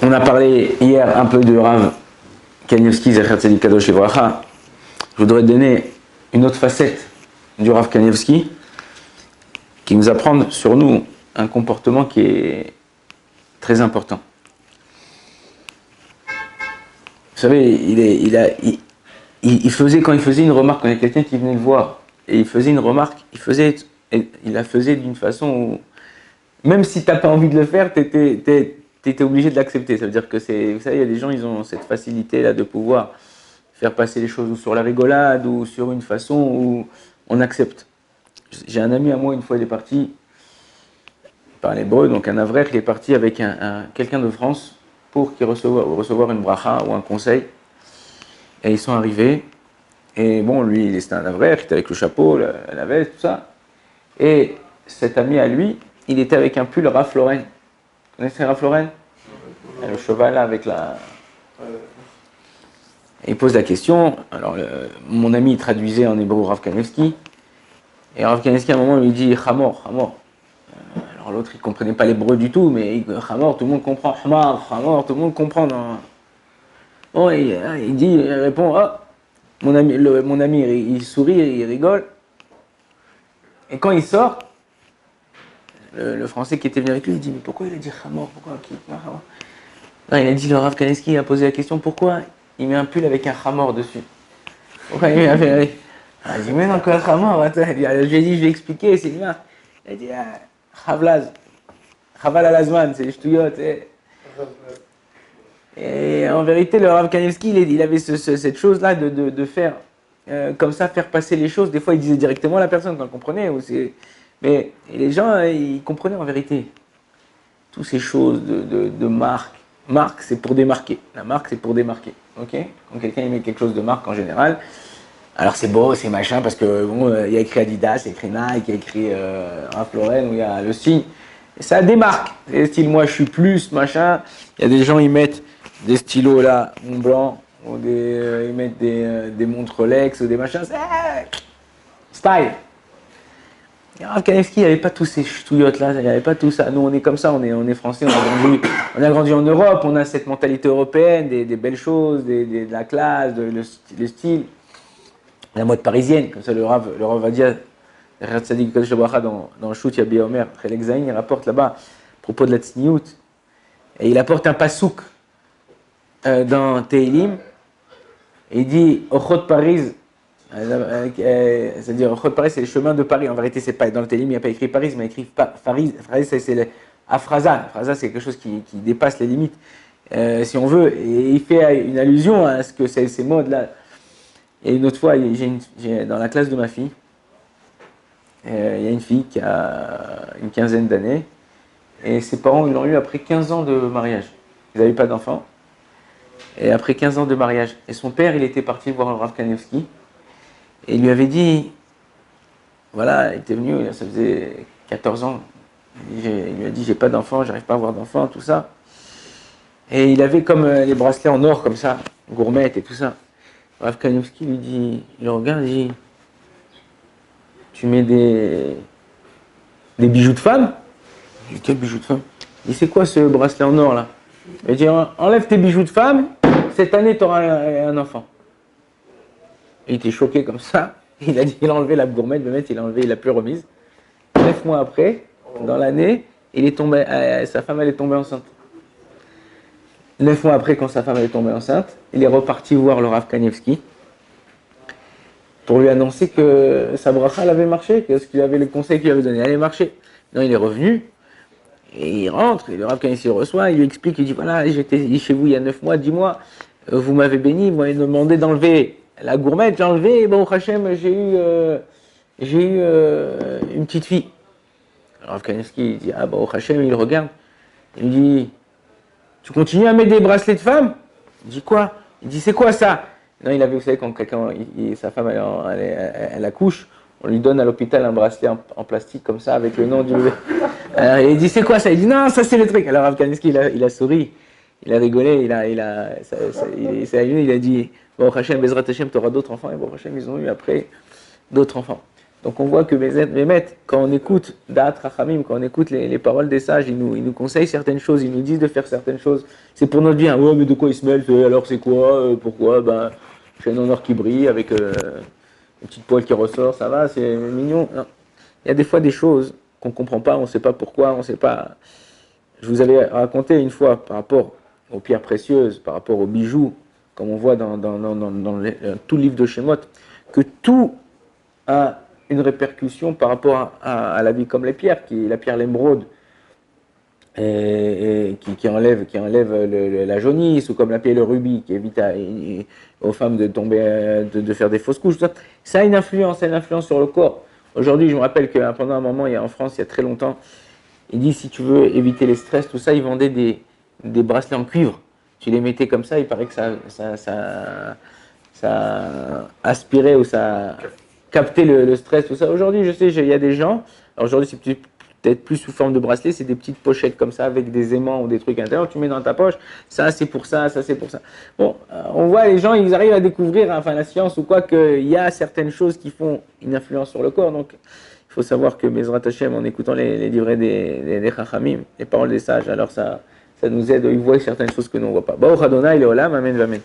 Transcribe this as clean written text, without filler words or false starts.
On a parlé hier un peu de Rav Kanievski, Zecher Tzadik Kadosh Livracha. Je voudrais donner une autre facette du Rav Kanievski qui nous apprend sur nous un comportement qui est très important. Vous savez, il faisait, quand il faisait une remarque, quand il y a quelqu'un qui venait le voir, et il faisait une remarque, il la faisait d'une façon où, même si tu n'as pas envie de le faire, tu étais obligé de l'accepter. Ça veut dire que vous savez, il y a des gens, ils ont cette facilité-là de pouvoir faire passer les choses ou sur la rigolade, ou sur une façon où on accepte. J'ai un ami à moi, une fois, il est parti, il parle hébreu, donc un avrech, il est parti avec quelqu'un de France pour qu'il recevoir une bracha ou un conseil. Et ils sont arrivés, et bon, lui, c'était un avrech, il était avec le chapeau, la veste, tout ça. Et cet ami à lui, il était avec un pull Ralph Lauren. Vous connaissez Ralph Lauren? Le cheval là, avec la... Et il pose la question. Alors, mon ami, il traduisait en hébreu Rav Kanievski. Et Rav Kanievski, à un moment, il lui dit Hamor, Hamor. Alors l'autre, il ne comprenait pas l'hébreu du tout, mais Hamor, tout le monde comprend. Hamor, tout le monde comprend. Non. Bon, il répond, oh, mon ami, il sourit, il rigole. Et quand il sort, le Français qui était venu avec lui, il dit, mais pourquoi il a dit Hamor? Pourquoi non, il a dit, le Rav Kanievski a posé la question, pourquoi il met un pull avec un Hamor dessus? Pourquoi il met un pull? Il dit, mais non, quoi, Hamor? Attends, je lui ai dit, je vais expliquer, c'est bien. Il a dit, Chavlaz, Chaval Alazman, c'est les ch'touillottes. Et en vérité, le Rav Kanievski, il avait cette chose-là de faire, comme ça, faire passer les choses. Des fois, il disait directement à la personne quand elle comprenait. Mais les gens, ils comprenaient en vérité. Toutes ces choses de marque. Marque, c'est pour démarquer. La marque, c'est pour démarquer. Ok? Quand quelqu'un met quelque chose de marque en général, alors c'est beau, c'est machin, parce que bon, il y a écrit Adidas, il y a écrit Nike, il y a écrit Ralph Lauren, où il y a le signe. Et ça démarque. C'est le style, moi je suis plus, machin. Il y a des gens, ils mettent des stylos là, Montblanc, ou ils mettent des montres Rolex, ou des machins. Style. Et Rav Kanievski, il n'y avait pas tous ces ch'touillottes là, il n'y avait pas tout ça. Nous, on est comme ça, on est français, on a grandi en Europe, on a cette mentalité européenne, des belles choses, de la classe, le style. La mode parisienne, comme ça le Rav va dire, dans le shoot Yabi Omer, Chelek Zayin, il rapporte là-bas, à propos de la tsniout, et il apporte un pasouk dans Teilim, et il dit, Ochot Paris, c'est-à-dire Ochot Paris, c'est le chemin de Paris, en vérité, c'est pas, dans le Teilim, il n'y a pas écrit Paris, mais il y a écrit Paris, c'est le Afraza, Afraza, c'est quelque chose qui dépasse les limites, si on veut, et il fait une allusion à ce que ces modes-là. Et une autre fois, dans la classe de ma fille, il y a une fille qui a une quinzaine d'années, et ses parents, ils l'ont eu après 15 ans de mariage. Ils n'avaient pas d'enfants, et après 15 ans de mariage. Et son père, il était parti voir le Rav Kanievski, et il lui avait dit, voilà, il était venu, ça faisait 14 ans, il lui a dit, j'ai pas d'enfants, j'arrive pas à avoir d'enfants, tout ça. Et il avait comme les bracelets en or, comme ça, gourmettes et tout ça. Rav Kanievski lui dit, il le regarde et dit, tu mets des bijoux de femme? Je dis, quel bijoux de femme? Il dit, c'est quoi ce bracelet en or là? Il dit, enlève tes bijoux de femme, cette année tu auras un enfant. Il était choqué comme ça, il a dit, il a enlevé la gourmette, il l'a plus remise. 9 mois après, dans l'année, sa femme elle est tombée enceinte. 9 mois après, quand sa femme est tombée enceinte, il est reparti voir le Rav Kanievski pour lui annoncer que sa bracha elle avait marché, que ce qu'il avait, le conseil qu'il avait donné allait marcher. Non, il est revenu, et il rentre, et le Rav Kanievski le reçoit, il lui explique, il dit, voilà, j'étais chez vous il y a 9 mois, 10 mois, vous m'avez béni, vous m'avez demandé d'enlever la gourmette, j'ai enlevé, et bon, Hachem, j'ai eu une petite fille. Le Rav Kanievski, il dit, ah bon, Hachem, il regarde, il lui dit, tu continues à mettre des bracelets de femme? Il dit quoi? Il dit, c'est quoi ça? Non, il avait, vous savez, quand quelqu'un, sa femme, elle accouche, on lui donne à l'hôpital un bracelet en plastique comme ça, avec le nom du bébé. Alors, il dit, c'est quoi ça? Il dit, non, ça c'est le truc. Alors, Rav Kanievski, il a souri, il a rigolé, il a dit, bon, Hachem, Bezrat Hachem, tu auras d'autres enfants, et bon, Hachem, ils ont eu après d'autres enfants. Donc on voit que Bémet, quand on écoute Da'at Rachamim, quand on écoute les paroles des sages, ils nous conseillent certaines choses, ils nous disent de faire certaines choses. C'est pour notre bien. Ouais, mais de quoi il se mêle? Alors c'est quoi? Pourquoi? Ben, j'ai un honneur qui brille avec une petite poêle qui ressort, ça va, c'est mignon. Non. Il y a des fois des choses qu'on ne comprend pas, on ne sait pas pourquoi, on ne sait pas. Je vous avais raconté une fois par rapport aux pierres précieuses, par rapport aux bijoux, comme on voit dans tout le livre de Shemot, que tout a une répercussion par rapport à la vie, comme les pierres, la pierre l'émeraude, qui enlève la jaunisse, ou comme la pierre le rubis, qui évite aux femmes de tomber, de faire des fausses couches. Ça a une influence, sur le corps. Aujourd'hui, je me rappelle que pendant un moment, en France, il y a très longtemps, il dit si tu veux éviter les stress, tout ça, ils vendaient des bracelets en cuivre. Tu les mettais comme ça, il paraît que ça aspirait ou ça captait le stress, tout ça. Aujourd'hui, je sais, il y a des gens, alors aujourd'hui c'est peut-être plus sous forme de bracelet, c'est des petites pochettes comme ça avec des aimants ou des trucs intérieurs, tu mets dans ta poche, ça c'est pour ça, ça c'est pour ça. Bon, on voit les gens, ils arrivent à découvrir, enfin la science ou quoi, qu'il y a certaines choses qui font une influence sur le corps, donc il faut savoir que Bezrat Hashem, en écoutant les livrets des Chachamim, les paroles des sages, alors ça nous aide, ils voient certaines choses que nous on ne voit pas. Baruch Adonai, Leolam, Amen, Amen.